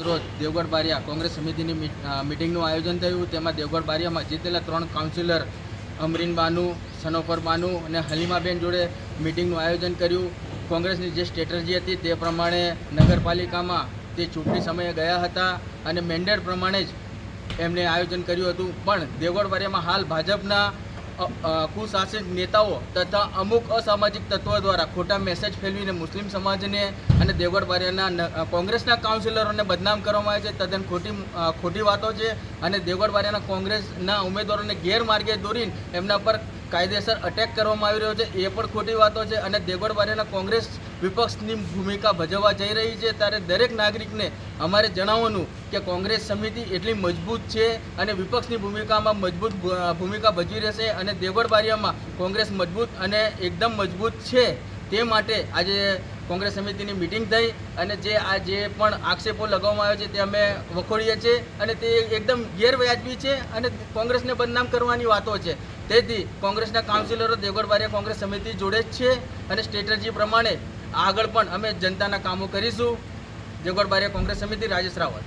રોજ દેવગઢ બારિયા કોંગ્રેસ સમિતિની મિટિંગનું આયોજન થયું। તેમાં દેવગઢ બારિયામાં જીતેલા 3 કાઉન્સિલર અમરીન બાનુ, સનોફર બાનુ અને હલીમાબેન જોડે મિટિંગનું આયોજન કર્યું। કોંગ્રેસની જે સ્ટ્રેટેજી હતી તે પ્રમાણે નગરપાલિકામાં તે ચૂંટણી સમયે ગયા હતા અને મેન્ડેટ પ્રમાણે જ એમને આયોજન કર્યું હતું। પણ દેવગઢ બારિયામાં હાલ ભાજપના કુશાસિત નેતાઓ તથા અમુક અસામાજિક તત્વો દ્વારા ખોટા મેસેજ ફેલવીને મુસ્લિમ સમાજને અને દેવગઢ બારિયાના કોંગ્રેસના કાઉન્સિલરોને બદનામ કરવામાં આવે છે। તદ્દન ખોટી વાતો છે અને દેવગઢ બારિયાના કોંગ્રેસના ઉમેદવારોને ગેરમાર્ગે દોરીને એમના પર કાયદેસર અટેક કરવામાં આવી રહ્યો છે, એ પણ ખોટી વાતો છે। અને દેવગઢ બારિયાના કોંગ્રેસ વિપક્ષની ભૂમિકા ભજવવા જઈ રહી છે, ત્યારે દરેક નાગરિકને અમારે જણાવવાનું કે કોંગ્રેસ સમિતિ એટલી મજબૂત છે અને વિપક્ષની ભૂમિકામાં મજબૂત ભૂમિકા ભજવી રહેશે અને દેવગઢ બારિયામાં કોંગ્રેસ મજબૂત અને એકદમ મજબૂત છે। તે માટે આજે કોંગ્રેસ સમિતિની મિટિંગ થઈ અને જે પણ આક્ષેપો લગાવવામાં આવ્યો છે તે અમે વખોડીએ છીએ અને તે એકદમ ગેરવ્યાજબી છે અને કોંગ્રેસને બદનામ કરવાની વાતો છે। તેથી કોંગ્રેસના કાઉન્સિલરો દેવગઢ બારિયા કોંગ્રેસ સમિતિ જોડે જ છે અને સ્ટ્રેટેજી પ્રમાણે આગળ પણ અમે જનતાના કામો કરીશું। દેવગઢ બારિયા કોંગ્રેસ સમિતિ, રાજેશ રાવત।